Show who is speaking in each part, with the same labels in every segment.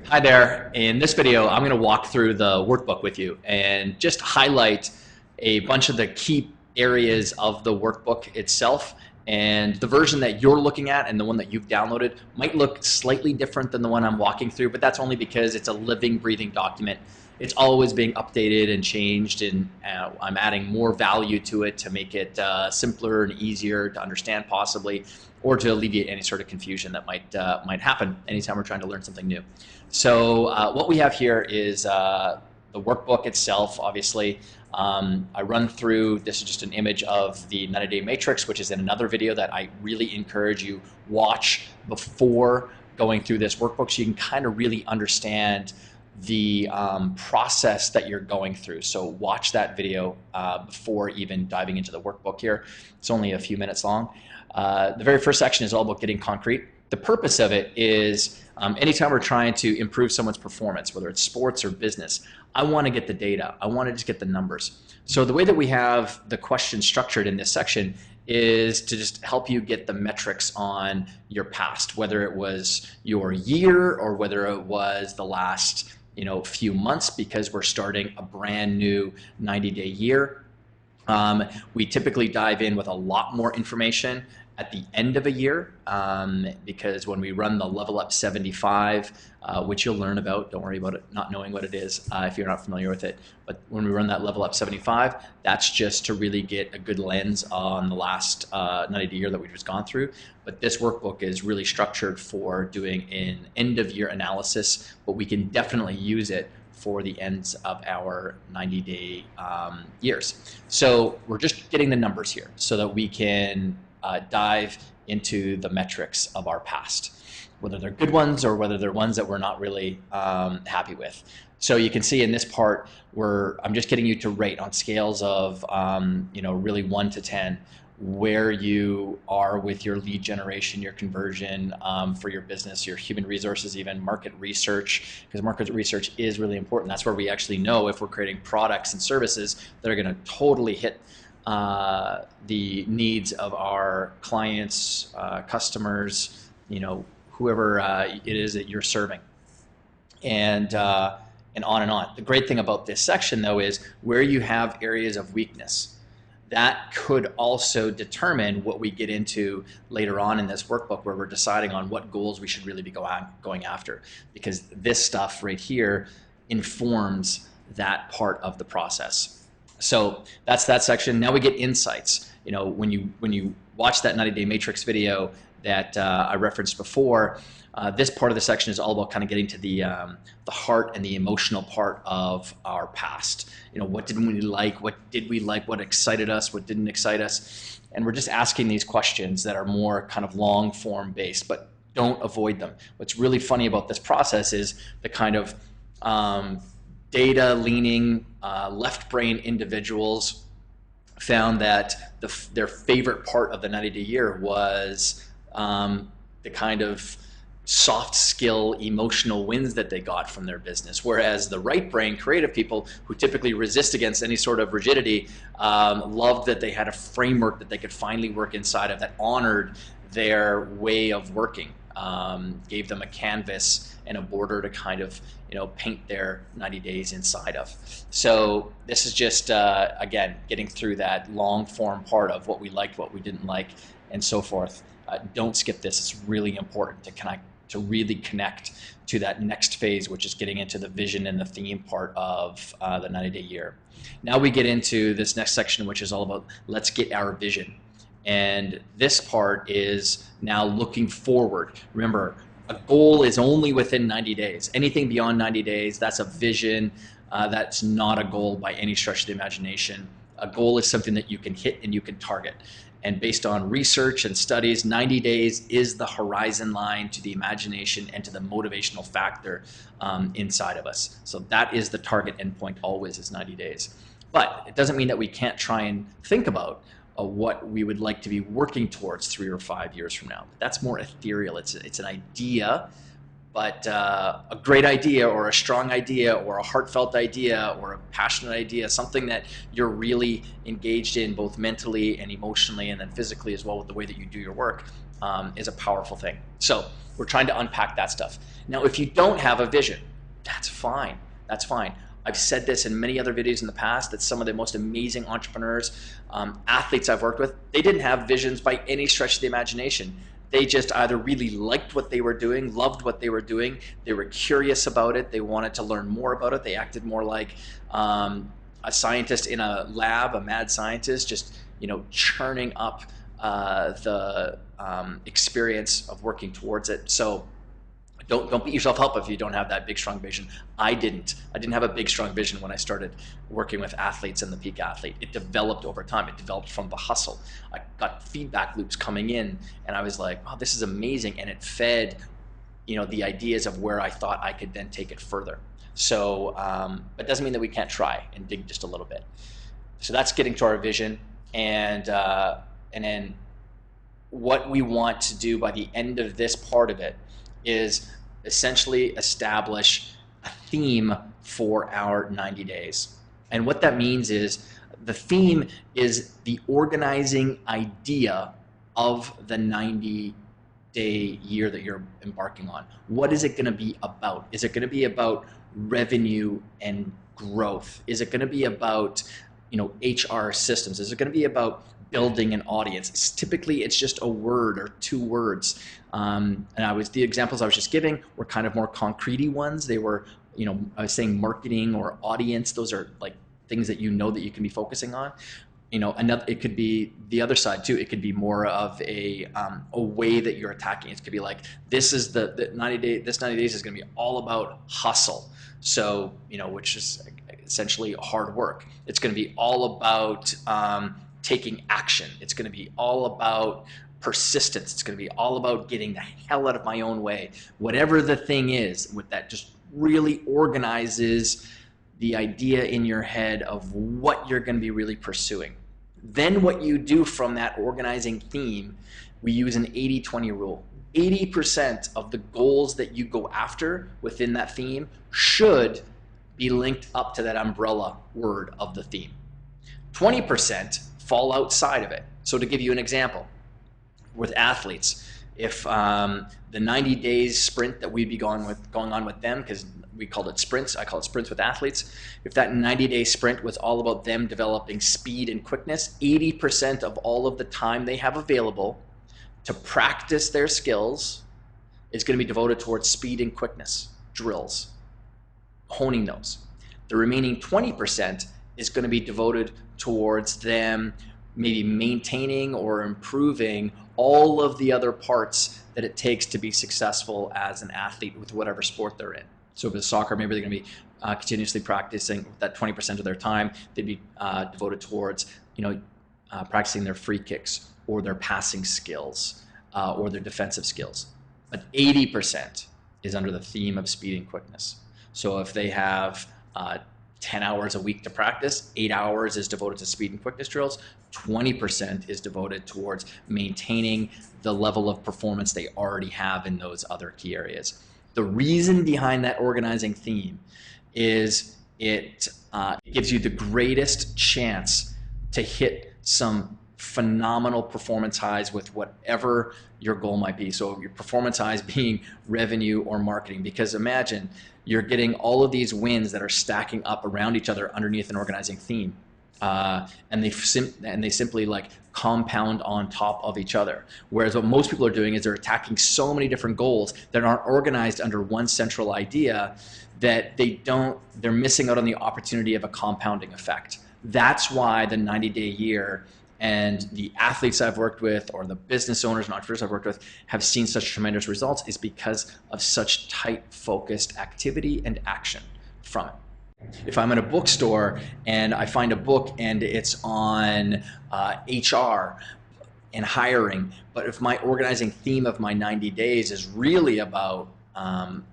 Speaker 1: Hi there. In this video, I'm going to walk through the workbook with you and just highlight a bunch of the key areas of the workbook itself. And the version that you're looking at and the one that you've downloaded might look slightly different than the one I'm walking through, but that's only because it's a living, breathing document. It's always being updated and changed, and I'm adding more value to it to make it simpler and easier to understand possibly, or to alleviate any sort of confusion that might happen anytime we're trying to learn something new. So what we have here is the workbook itself, obviously. I run through, this is just an image of the 90-day matrix, which is in another video that I really encourage you watch before going through this workbook, so you can kind of really understand the process that you're going through. So watch that video before even diving into the workbook here. It's only a few minutes long. The very first section is all about getting concrete. The purpose of it is anytime we're trying to improve someone's performance, whether it's sports or business, I want to get the data. I want to just get the numbers. So the way that we have the question structured in this section is to just help you get the metrics on your past, whether it was your year or whether it was the last few months, because we're starting a brand new 90-day year. We typically dive in with a lot more information at the end of a year, because when we run the Level Up 75, which you'll learn about, don't worry about it not knowing what it is if you're not familiar with it, but when we run that Level Up 75, that's just to really get a good lens on the last 90-day year that we've just gone through. But this workbook is really structured for doing an end-of-year analysis, but we can definitely use it for the ends of our 90-day years. So we're just getting the numbers here so that we can dive into the metrics of our past, whether they're good ones or whether they're ones that we're not really happy with. So you can see in this part where I'm just getting you to rate on scales of really 1 to 10 where you are with your lead generation, your conversion for your business, your human resources, even market research, because market research is really important. That's where we actually know if we're creating products and services that are going to totally hit the needs of our clients, customers, whoever it is that you're serving, and on and on. The great thing about this section, though, is where you have areas of weakness, that could also determine what we get into later on in this workbook, where we're deciding on what goals we should really be going after, because this stuff right here informs that part of the process. So that's that section. Now we get insights. When you watch that 90-day matrix video that I referenced before, this part of the section is all about kind of getting to the heart and the emotional part of our past. What didn't we like? What did we like? What excited us? What didn't excite us? And we're just asking these questions that are more kind of long form based, but don't avoid them. What's really funny about this process is the kind of data leaning left brain individuals found that their favorite part of the 90-day year was the kind of soft skill emotional wins that they got from their business, whereas the right brain creative people, who typically resist against any sort of rigidity, loved that they had a framework that they could finally work inside of that honored their way of working, gave them a canvas and a border to kind of paint their 90 days inside of. So this is just again getting through that long form part of what we liked, what we didn't like, and so forth. Don't skip this. It's really important to really connect to that next phase, which is getting into the vision and the theme part of the 90-day year. Now we get into this next section, which is all about let's get our vision. And this part is now looking forward. Remember, a goal is only within 90 days. Anything beyond 90 days, that's a vision. That's not a goal by any stretch of the imagination. A goal is something that you can hit and you can target. And based on research and studies, 90 days is the horizon line to the imagination and to the motivational factor inside of us. So that is the target endpoint always, is 90 days. But it doesn't mean that we can't try and think about what we would like to be working towards 3 or 5 years from now. But that's more ethereal. It's an idea, but a great idea or a strong idea or a heartfelt idea or a passionate idea, something that you're really engaged in both mentally and emotionally and then physically as well with the way that you do your work, is a powerful thing. So we're trying to unpack that stuff. Now, if you don't have a vision, that's fine. That's fine. I've said this in many other videos in the past that some of the most amazing entrepreneurs, athletes I've worked with, they didn't have visions by any stretch of the imagination. They just either really liked what they were doing, loved what they were doing, they were curious about it, they wanted to learn more about it, they acted more like a scientist in a lab, a mad scientist, just churning up the experience of working towards it. So don't beat yourself up if you don't have that big, strong vision. I didn't have a big, strong vision when I started working with athletes and the peak athlete. It developed over time. It developed from the hustle. I got feedback loops coming in, and I was like, oh, this is amazing. And it fed, the ideas of where I thought I could then take it further. So it doesn't mean that we can't try and dig just a little bit. So that's getting to our vision, and then what we want to do by the end of this part of it is essentially establish a theme for our 90 days. And what that means is the theme is the organizing idea of the 90-day year that you're embarking on. What is it going to be about? Is it going to be about revenue and growth? Is it going to be about HR systems? Is it going to be about building an audience? Typically, it's just a word or two words. And the examples I was just giving were kind of more concrete-y ones. They were, I was saying marketing or audience. Those are like things that that you can be focusing on. It could be the other side too. It could be more of a way that you're attacking. It could be like, this is the 90 day. This 90 days is going to be all about hustle. So which is essentially hard work. It's going to be all about taking action. It's going to be all about persistence. It's going to be all about getting the hell out of my own way. Whatever the thing is, with that just really organizes the idea in your head of what you're going to be really pursuing. Then what you do from that organizing theme, we use an 80-20 rule. 80% of the goals that you go after within that theme should be linked up to that umbrella word of the theme. 20% fall outside of it. So to give you an example, with athletes, if the 90 days sprint that we'd be going on with them, because we called it sprints, I call it sprints with athletes. If that 90-day sprint was all about them developing speed and quickness, 80% of all of the time they have available to practice their skills is going to be devoted towards speed and quickness drills, honing those. The remaining 20% is going to be devoted towards them maybe maintaining or improving all of the other parts that it takes to be successful as an athlete with whatever sport they're in. So if it's soccer, maybe they're going to be continuously practicing that 20% of their time. They'd be devoted towards practicing their free kicks or their passing skills or their defensive skills. But 80% is under the theme of speed and quickness. So if they have 10 hours a week to practice, 8 hours is devoted to speed and quickness drills, 20% is devoted towards maintaining the level of performance they already have in those other key areas. The reason behind that organizing theme is it gives you the greatest chance to hit some phenomenal performance highs with whatever your goal might be. So your performance highs being revenue or marketing, because imagine you're getting all of these wins that are stacking up around each other underneath an organizing theme. And they simply like compound on top of each other. Whereas what most people are doing is they're attacking so many different goals that aren't organized under one central idea that they're missing out on the opportunity of a compounding effect. That's why the 90-day year and the athletes I've worked with or the business owners and entrepreneurs I've worked with have seen such tremendous results, is because of such tight focused activity and action from it. If I'm in a bookstore and I find a book and it's on HR and hiring, but if my organizing theme of my 90 days is really about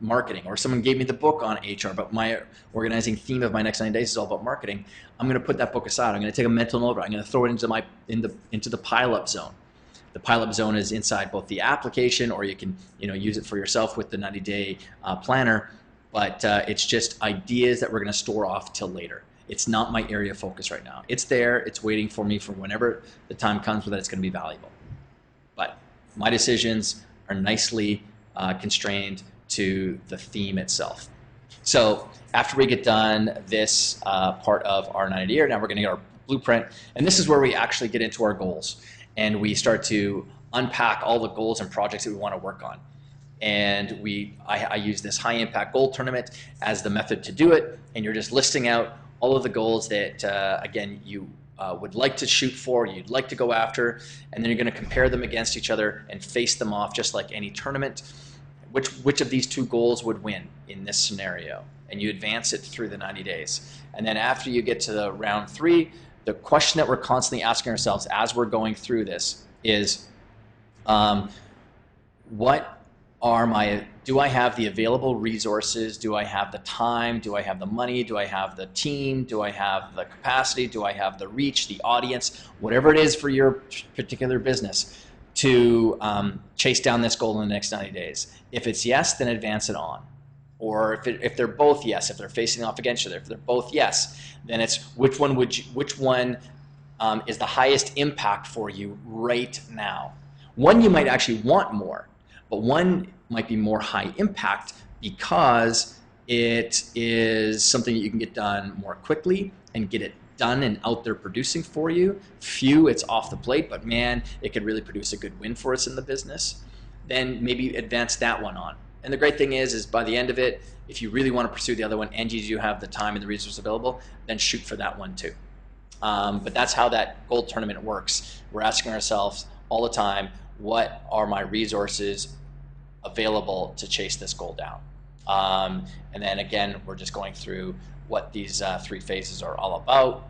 Speaker 1: marketing, or someone gave me the book on HR, but my organizing theme of my next 90 days is all about marketing, I'm going to put that book aside. I'm going to take a mental note. I'm going to throw it into the pile-up zone. The pile-up zone is inside both the application, or you can use it for yourself with the 90-day planner. But it's just ideas that we're going to store off till later. It's not my area of focus right now. It's there. It's waiting for me for whenever the time comes that it's going to be valuable. But My decisions are nicely constrained to the theme itself. So after we get done this part of our 90-day year, now we're going to get our blueprint, and this is where we actually get into our goals, and we start to unpack all the goals and projects that we want to work on. And I use this high impact goal tournament as the method to do it, and you're just listing out all of the goals that again you would like to shoot for, you'd like to go after, and then you're going to compare them against each other and face them off just like any tournament. Which of these two goals would win in this scenario? And you advance it through the 90 days. And then after you get to the round 3, the question that we're constantly asking ourselves as we're going through this is, do I have the available resources? Do I have the time? Do I have the money? Do I have the team? Do I have the capacity? Do I have the reach, the audience, whatever it is for your particular business to chase down this goal in the next 90 days? If it's yes, then advance it on. Or if they're both yes, if they're facing off against each other, if they're both yes, then it's which one is the highest impact for you right now. One you might actually want more, but one might be more high impact because it is something that you can get done more quickly and get it done and out there producing for you. Few, it's off the plate, but man, it could really produce a good win for us in the business. Then maybe advance that one on. And the great thing is by the end of it, if you really want to pursue the other one and you have the time and the resources available, then shoot for that one too. But that's how that goal tournament works. We're asking ourselves all the time, what are my resources available to chase this goal down? And then again, we're just going through what these 3 phases are all about.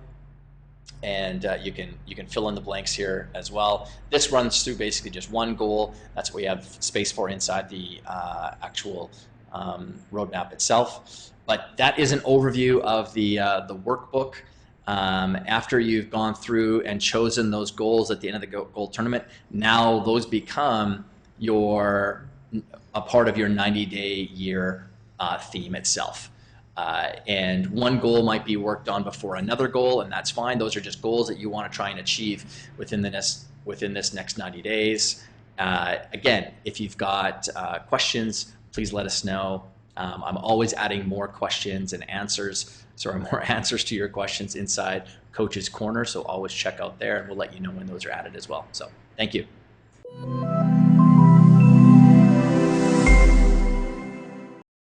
Speaker 1: And you can fill in the blanks here as well. This runs through basically just one goal. That's what we have space for inside the actual roadmap itself. But that is an overview of the workbook. After you've gone through and chosen those goals at the end of the goal tournament, now those become a part of your 90-day year theme itself. And one goal might be worked on before another goal, and that's fine. Those are just goals that you want to try and achieve within this next 90 days. Again, if you've got questions, please let us know. I'm always adding more questions and answers, more answers to your questions inside Coach's Corner, so always check out there, and we'll let you know when those are added as well. So thank you.